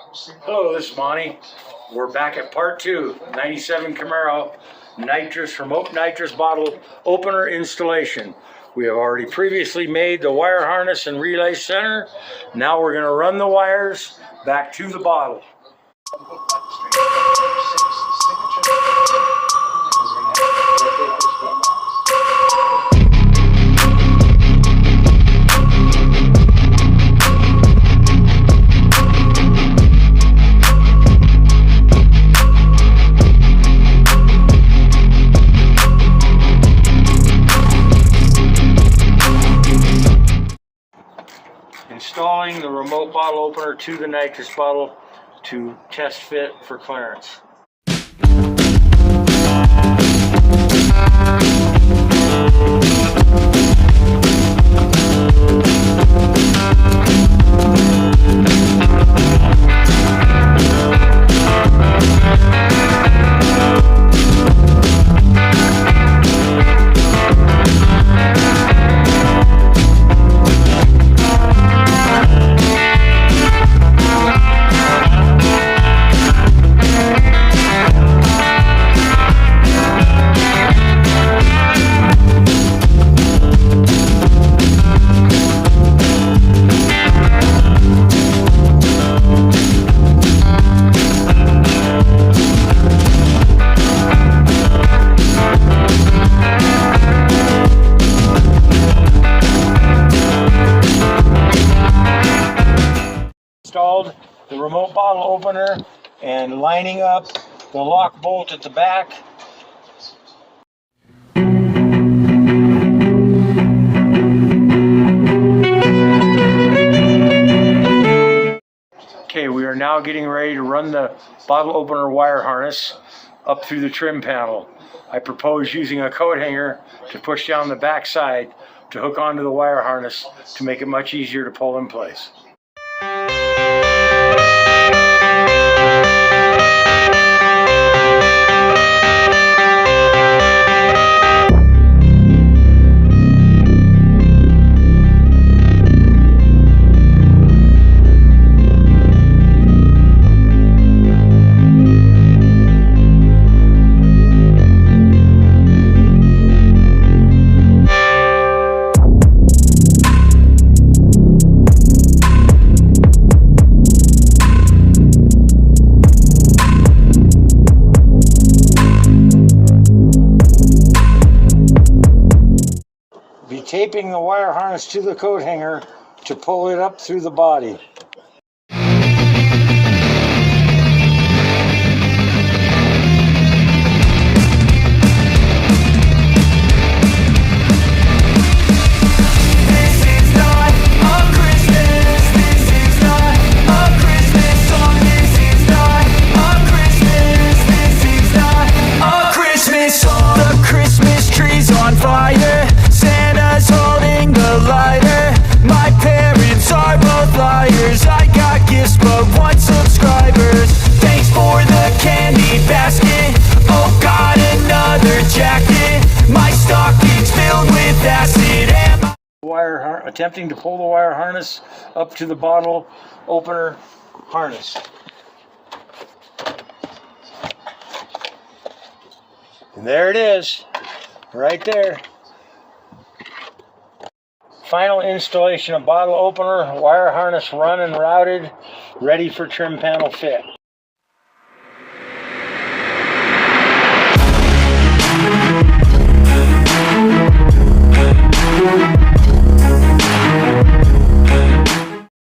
Hello, this is Monty. We're back at part 2, 97 Camaro Remote Nitrous Bottle Opener Installation. We have already previously made the wire harness and relay center. Now we're going to run the wires back to the bottle. Installing the remote bottle opener to the nitrous bottle to test fit for clearance. Installed the remote bottle opener and lining up the lock bolt at the back. Okay, we are now getting ready to run the bottle opener wire harness up through the trim panel. I propose using a coat hanger to push down the back side to hook onto the wire harness to make it much easier to pull in place. Be taping the wire harness to the coat hanger to pull it up through the body. Attempting to pull the wire harness up to the bottle opener harness. And there it is, right there. Final installation of bottle opener, wire harness run and routed, ready for trim panel fit.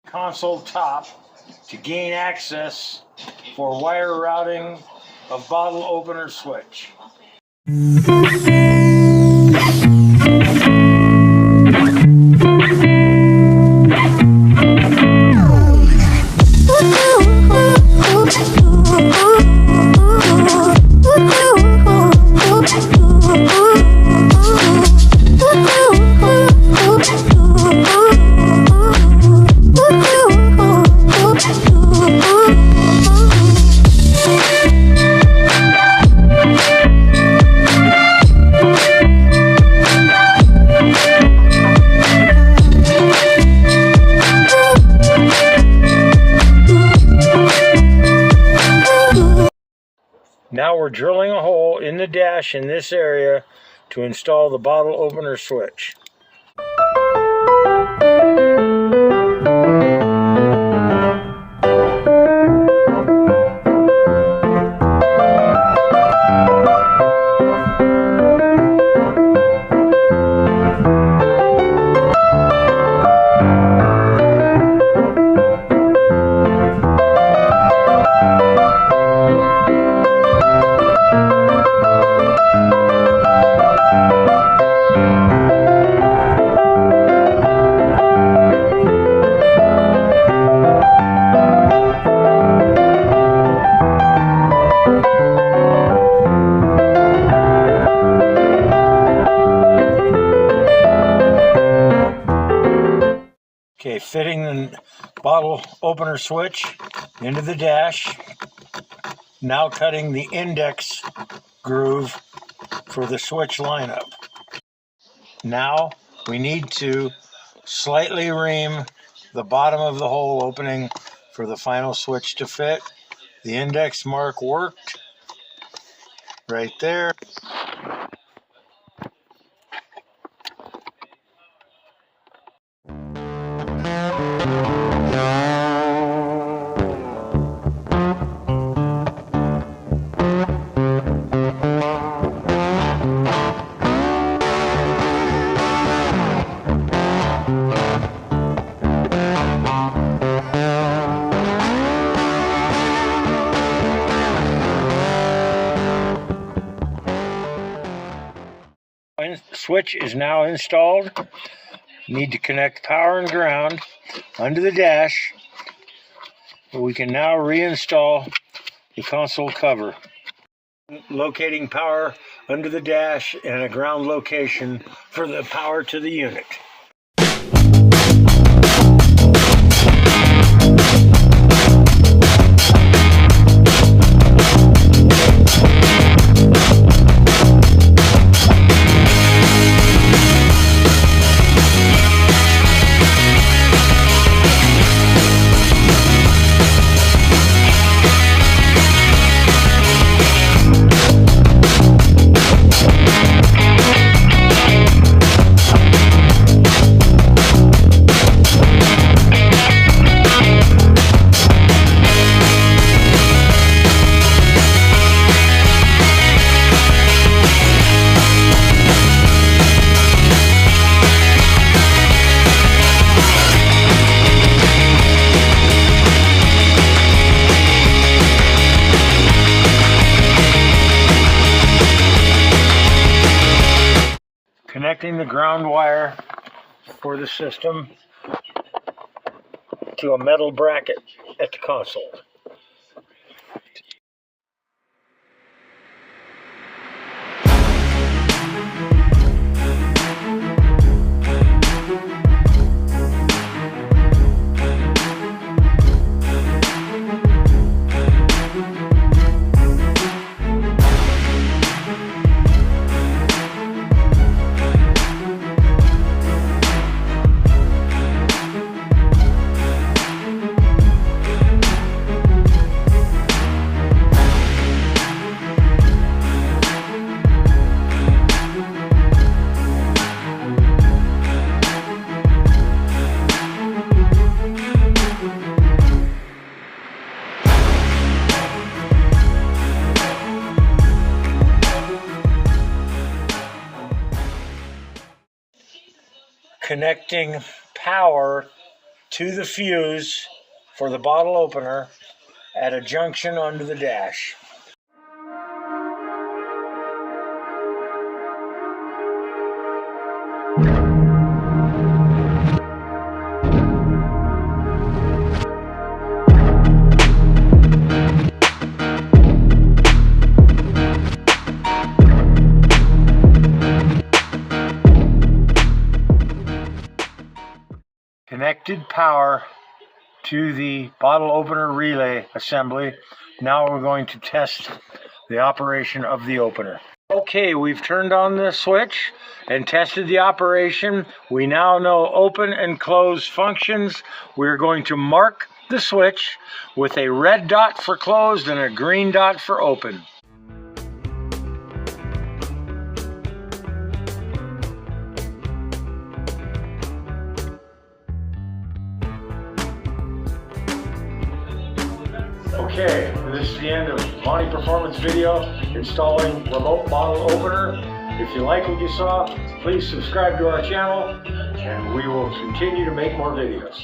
Console top to gain access for wire routing of bottle opener switch. Now we're drilling a hole in the dash in this area to install the bottle opener switch. Okay, fitting the bottle opener switch into the dash. Now cutting the index groove for the switch lineup. Now we need to slightly ream the bottom of the hole opening for the final switch to fit. The index mark worked right there. Switch is now installed. Need to connect power and ground under the dash. We can now reinstall the console cover. Locating power under the dash and a ground location for the power to the unit. Connecting the ground wire for the system to a metal bracket at the console. Connecting power to the fuse for the bottle opener at a junction under the dash. Connected power to the bottle opener relay assembly. Now we're going to test the operation of the opener. Okay, we've turned on the switch and tested the operation. We now know open and close functions. We're going to mark the switch with a red dot for closed and a green dot for open. Okay, this is the end of Monty Performance video installing remote bottle opener. If you like what you saw, please subscribe to our channel and we will continue to make more videos.